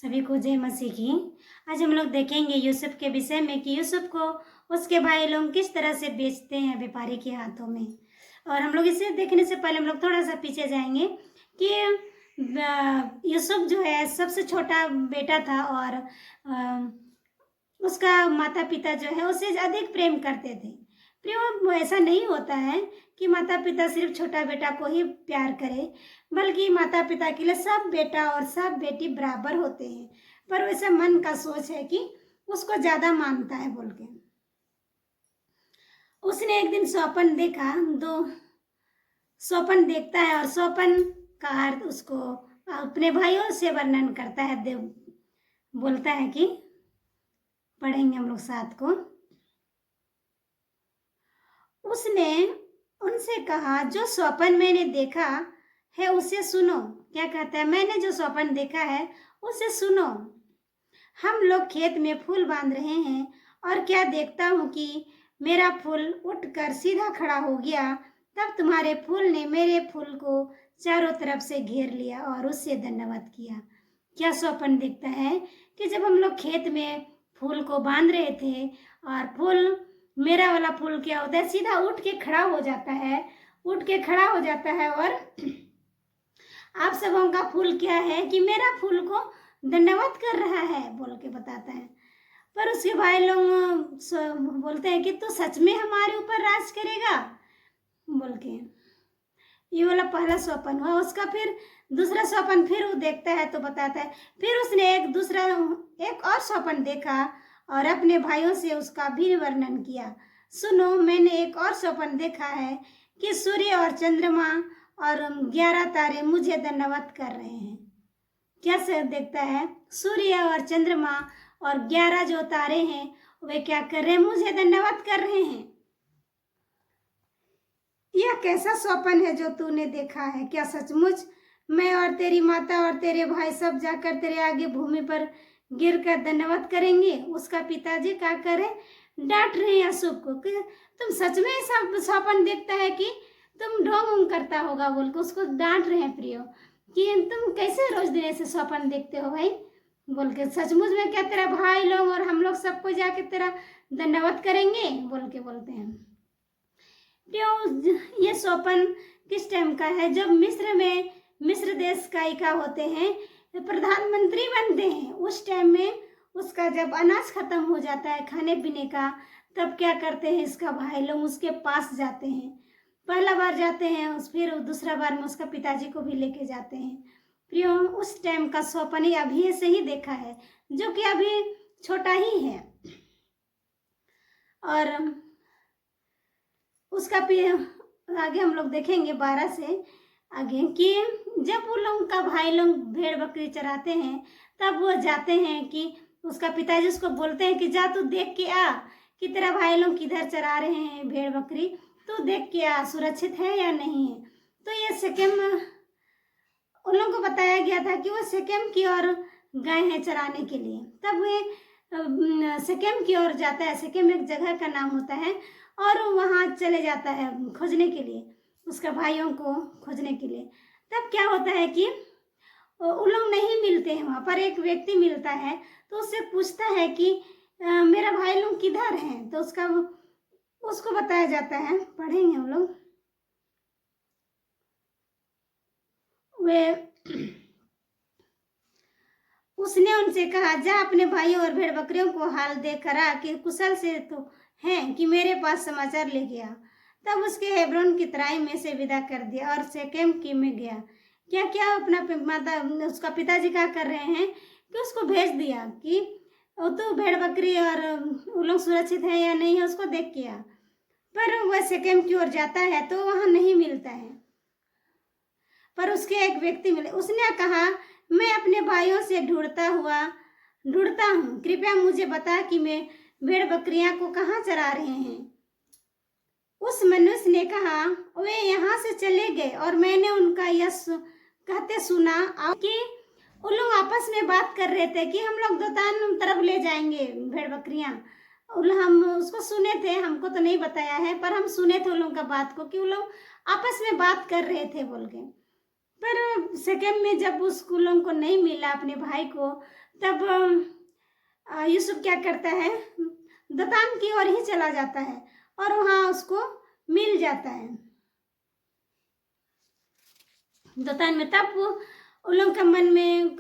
सभी को जय मसीह की। आज हम लोग देखेंगे यूसुफ के विषय में कि यूसुफ को उसके भाई लोग किस तरह से बेचते हैं व्यापारी के हाथों में। और हम लोग इसे देखने से पहले हम लोग थोड़ा सा पीछे जाएंगे कि यूसुफ जो है सबसे छोटा बेटा था और उसका माता पिता जो है उसे अधिक प्रेम करते थे। प्रेम ऐसा नहीं होता है कि माता पिता सिर्फ छोटा बेटा को ही प्यार करे, बल्कि माता पिता के लिए सब बेटा और सब बेटी बराबर होते हैं। पर वैसा मन का सोच है कि उसको ज्यादा मानता है बोल के। उसने एक दिन स्वप्न देखा, स्वप्न देखता है और स्वप्न का अर्थ उसको अपने भाइयों से वर्णन करता है। देव बोलता है कि पढ़ेंगे हम लोग साथ को। उसने उनसे कहा, जो स्वप्न मैंने देखा है उसे सुनो। क्या कहता है? मैंने जो स्वप्न देखा है उसे सुनो। हम लोग खेत में फूल बांध रहे हैं और क्या देखता हूँ कि मेरा फूल उठकर सीधा खड़ा हो गया। तब तुम्हारे फूल ने मेरे फूल को चारों तरफ से घेर लिया और उससे धन्यवाद किया। क्या स्वप्न दिखता है कि जब हम लोग खेत में फूल को बांध रहे थे और फूल, मेरा वाला फूल क्या होता है, सीधा उठ के खड़ा हो जाता है, उठ के खड़ा हो जाता है। और आप सबों का फूल क्या है कि मेरा फूल को धन्यवाद कर रहा है बोल के बताता है। पर उसके भाई लोग बोलते हैं कि तू सच में हमारे ऊपर राज करेगा बोल के। ये वाला पहला स्वप्न हुआ। उसका फिर दूसरा स्वप्न फिर वो देखता है तो बताता है। फिर उसने एक और स्वप्न देखा और अपने भाइयों से उसका भी वर्णन किया। सुनो, मैंने एक और स्वप्न देखा है कि सूर्य और चंद्रमा और 11 तारे मुझे धन्यवाद कर रहे हैं। क्या से देखता है? सूर्य और चंद्रमा और 11 जो तारे हैं वे क्या कर रहे हैं? मुझे धन्यवाद कर रहे हैं। यह कैसा स्वप्न है जो तूने देखा है? क्या सचमुच मैं और तेरी माता और तेरे भाई सब जाकर तेरे आगे भूमि पर गिरकर धन्यवाद करेंगे? उसका पिताजी क्या करे? डांट रहे हैं यूसुफ को कि तुम सच में ऐसा स्वप्न देखता है कि तुम ढोंग करता होगा बोल के उसको डांट रहे हैं प्रियो कि तुम कैसे रोज दिन ऐसे स्वप्न देखते हो भाई बोल के। सचमुच में क्या तेरा भाई लोग और हम लोग सबको जाके तेरा धन्यवाद करेंगे बोल के बोलते हैं। ये स्वप्न किस टाइम का है? जब मिस्र देश का होते हैं, प्रधानमंत्री बनते हैं, उस टाइम में उसका जब अनाज खत्म हो जाता है खाने पीने का, तब क्या करते हैं इसका भाई लोग उसके पास जाते हैं। पहला बार जाते हैं, फिर दूसरा बार में उसका पिताजी को भी लेके जाते हैं। प्रियो, उस टाइम का स्वप्न ही अभी से ही देखा है, जो कि अभी छोटा ही है। और उसका आगे हम लोग देखेंगे 12 से आगे कि जब वो लोग का भाई लोग भेड़ बकरी चराते हैं, तब वो जाते हैं कि उसका पिताजी उसको बोलते हैं कि जा तू देख के आ कि तेरा भाई लोग किधर चरा रहे हैं भेड़ बकरी, तू देख के आ सुरक्षित है या नहीं है। तो ये शेकेम, उन लोगों को बताया गया था कि वो शेकेम की ओर गए हैं चराने के लिए। तब वे शेकेम की ओर जाता है। शेकेम एक जगह का नाम होता है और वहाँ चले जाता है खोजने के लिए, उसका भाइयों को खोजने के लिए। तब क्या होता है कि उन लोग नहीं मिलते हैं। वहाँ पर एक व्यक्ति मिलता है तो उससे पूछता है कि मेरा भाई लोग किधर हैं। तो उसको बताया जाता है, पढ़ेंगे हम लोग। उसने उनसे कहा, जा अपने भाइयों और भेड़ बकरियों को हाल देख कर आ कि कुशल से तो हैं कि मेरे पास समाचार ले गया। तब उसके हेब्रोन की तराई में से विदा कर दिया और शेकेम की में गया। क्या क्या अपना माता उसका पिताजी क्या कर रहे हैं कि उसको भेज दिया कि तो भेड़ बकरी और वो लोग सुरक्षित है या नहीं है उसको देख के आ। पर वह शेकेम की ओर जाता है तो वहाँ नहीं मिलता है, पर उसके एक व्यक्ति मिले। उसने कहा, मैं अपने भाइयों से ढूंढता हूँ, कृपया मुझे बता कि मैं भेड़ बकरियां को कहाँ चरा रहे हैं। उस मनुष्य ने कहा, वे यहाँ से चले गए और मैंने उनका यह कहते सुना कि उन लोग आपस में बात कर रहे थे कि हम लोग दोतान तरफ ले जाएंगे भेड़ बकरियां। हम उसको सुने थे, हमको तो नहीं बताया है, पर हम सुने थे उन लोगों का बात को कि उन लोग आपस में बात कर रहे थे बोल के। पर शेकेम में जब उस लोगों को नहीं मिला अपने भाई को, तब यूसुफ क्या करता है, दतान की ओर ही चला जाता है और वहाँ उसको मिल जाता है दतान में। तब वो उन लोग के मन में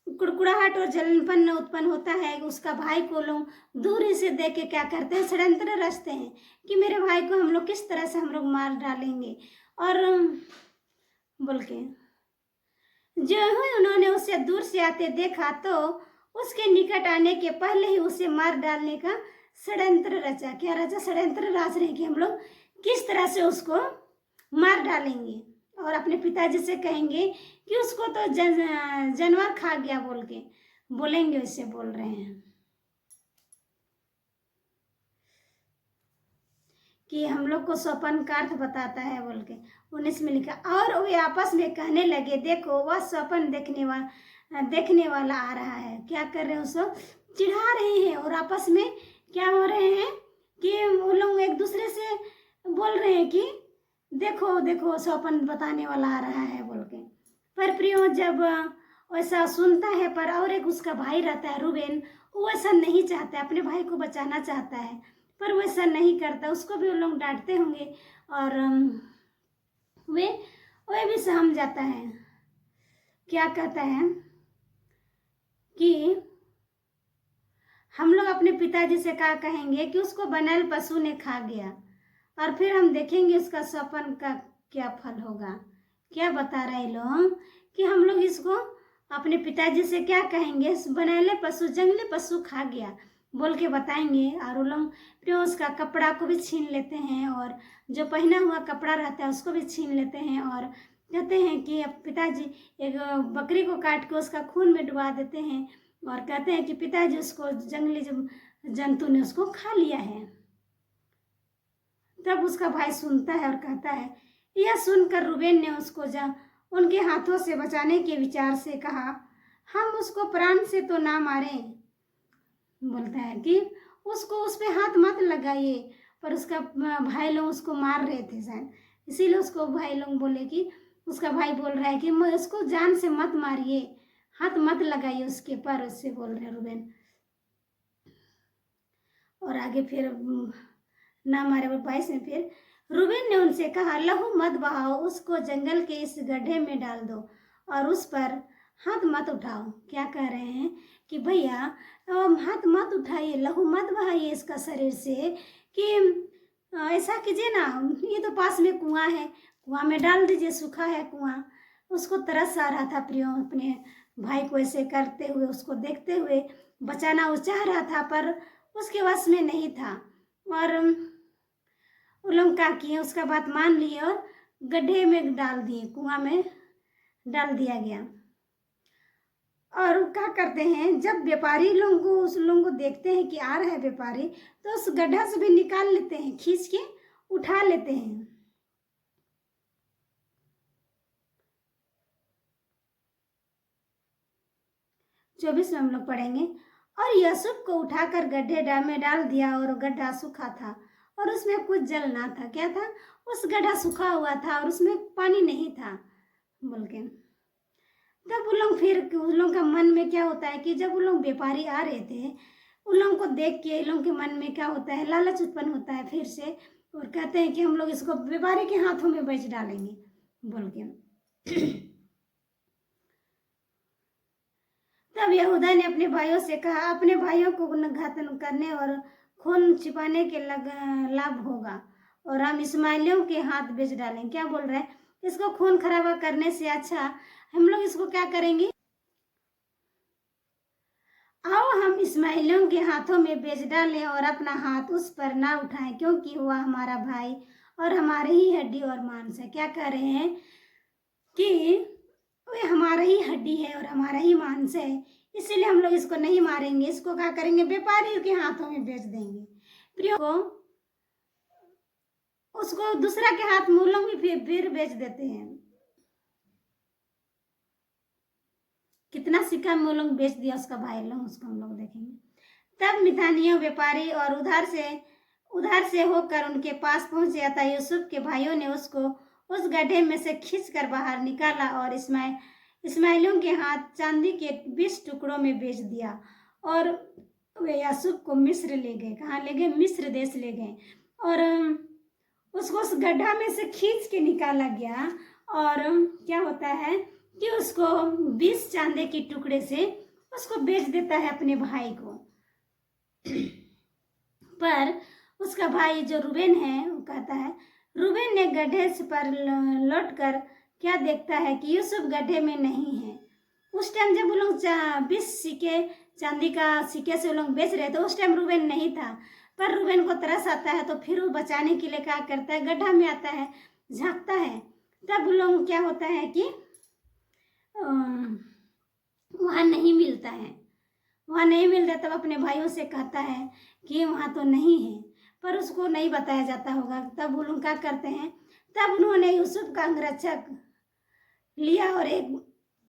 कुड़कुड़ाहट और जलनपन उत्पन्न होता है। उसका भाई को लोग दूर से देख के क्या करते हैं, षड्यंत्र रचते हैं कि मेरे भाई को हम लोग किस तरह से हम लोग मार डालेंगे। और बोल के जो ही उन्होंने उसे दूर से आते देखा तो उसके निकट आने के पहले ही उसे मार डालने का षड्यंत्र रचा। क्या रचा? षड्यंत्र रच रहे कि हम लोग किस तरह से उसको मार डालेंगे और अपने पिताजी से कहेंगे कि उसको तो जानवर खा गया बोल के बोलेंगे, उससे बोल रहे हैं कि हम लोग को स्वप्न का अर्थ बताता है बोल के 19 में लिखा। और वे आपस में कहने लगे, देखो वह स्वप्न देखने वाला आ रहा है। क्या कर रहे हैं? उसको चिढ़ा रहे हैं और आपस में क्या हो रहे हैं कि वो लोग एक दूसरे से बोल रहे हैं कि देखो देखो स्वप्न बताने वाला आ रहा है बोल के। पर प्रियो जब वैसा सुनता है, पर और एक उसका भाई रहता है रूबेन, वो ऐसा नहीं चाहता है, अपने भाई को बचाना चाहता है, पर वो ऐसा नहीं करता। उसको भी वो लोग डांटते होंगे और वे भी सहम जाता है। क्या कहता है कि हम लोग अपने पिताजी से क्या कहेंगे कि उसको बनैल पशु ने खा गया और फिर हम देखेंगे उसका स्वप्न का क्या फल होगा। क्या बता रहे लोग कि हम लोग इसको अपने पिताजी से क्या कहेंगे, बनैले पशु जंगली पशु खा गया बोल के बताएंगे। और वो लोग फिर उसका कपड़ा को भी छीन लेते हैं और जो पहना हुआ कपड़ा रहता है उसको भी छीन लेते हैं और कहते हैं कि अब पिताजी एक बकरी को काट के उसका खून में डुबा देते हैं और कहते हैं कि पिताजी उसको जंगली जंतु ने उसको खा लिया है। तब उसका भाई सुनता है और कहता है, यह सुनकर रूबेन ने उसको उनके हाथों से बचाने के विचार से कहा, हम उसको प्राण से तो ना मारें। बोलता है कि उसको उस पर हाथ मत लगाइए, पर उसका भाई लोग उसको मार रहे थे शायद, इसीलिए उसको भाई लोग बोले कि उसका भाई बोल रहा है कि उसको जान से मत मारिए, हाथ मत लगाइए उसके पर, उससे बोल रहे रूबेन। और आगे फिर ना मारे। 22 में फिर रूबेन ने उनसे कहा, लहू मत बहाओ, उसको जंगल के इस गड्ढे में डाल दो और उस पर हाथ मत उठाओ। क्या कह रहे हैं कि भैया हाथ मत उठाइए, लहू मत बहाइए इसका शरीर से, कि ऐसा कीजिए ना, ये तो पास में कुआं है, कुआं में डाल दीजिए, सूखा है कुआं। उसको तरस आ रहा था प्रियो, अपने भाई को ऐसे करते हुए, उसको देखते हुए बचाना वो चाह रहा था, पर उसके वश में नहीं था। और वो लोग क्या किए, उसका बात मान लिए और गड्ढे में डाल दिए, कुआं में डाल दिया गया। और क्या करते हैं, जब व्यापारी लोगों को उस लोगों को देखते हैं कि आ रहा है व्यापारी, तो उस गड्ढा से भी निकाल लेते हैं, खींच के उठा लेते हैं। चौबीस में हम लोग पढ़ेंगे, और यूसुफ को उठाकर गड्ढे में डाल दिया और गड्ढा सूखा था और उसमें कुछ जल ना था। क्या था? उस गड्ढा सूखा हुआ था और उसमें पानी नहीं था बोल के। तब उन लोग फिर उन लोगों का मन में क्या होता है कि जब उन लोग व्यापारी आ रहे थे, उन लोगों को देख के उन लोगों के मन में क्या होता है, लालच उत्पन्न होता है फिर से, और कहते हैं कि हम लोग इसको व्यापारी के हाथों में बेच डालेंगे बोल के। तब यहूदा ने अपने भाइयों से कहा, अपने भाइयों को घातन करने और खून छिपाने के लाभ होगा और हम इस्माइलियों के हाथ बेच डालें। क्या बोल रहे हैं? इसको खून खराबा करने से अच्छा हम लोग इसको क्या करेंगे, आओ हम इस्माइलियों के हाथों में बेच डालें और अपना हाथ उस पर ना उठाएं, क्योंकि वह हमारा भाई और हमारे ही हड्डी और मांस है। क्या कह रहे हैं कि वे हमारा ही हड्डी है और हमारा ही मांस है, इसीलिए हम लोग इसको नहीं मारेंगे, इसको क्या करेंगे, व्यापारी के हाथों में बेच देंगे। प्रियो को उसको दूसरा के हाथ में लोग भी फिर बेच देते हैं। कितना सिक्का में वो लोग बेच दिया उसका भाई लोग, उसको हम लोग देखेंगे। तब मिथानियों व्यापारी और उधार से होकर उनके पास पहुंचे, अतः यूसुफ के भाइयों ने उसको उस गड्ढे में से खींचकर बाहर निकाला और इस्माइलियों के हाथ चांदी के 20 टुकड़ों में बेच दिया और वे यासूब को मिस्र ले गए। कहाँ ले गए? मिस्र देश ले गए। और उसको उस गड्ढा में से खींच के निकाला गया और क्या होता है कि उसको 20 चांदी के टुकड़े से उसको बेच देता है अपने भाई को। पर उसका भाई जो रूबेन है वो कहता है, रूबेन ने गड्ढे से पर लौट कर क्या देखता है कि यूसुफ गड्ढे में नहीं है। उस टाइम जब वो लोग 20 सिक्के चांदी का सिक्के से वो लोग बेच रहे थे, उस टाइम रूबेन नहीं था। पर रूबेन को तरस आता है तो फिर वो बचाने के लिए क्या करता है, गड्ढा में आता है, झांकता है। तब वो लोग क्या होता है कि वहाँ नहीं मिलता है। वहाँ नहीं मिलता, तब अपने भाइयों से कहता है कि वहाँ तो नहीं है, पर उसको नहीं बताया जाता होगा। तब वो लोग क्या करते हैं, तब उन्होंने यूसुफ का अंगरक्षक लिया और एक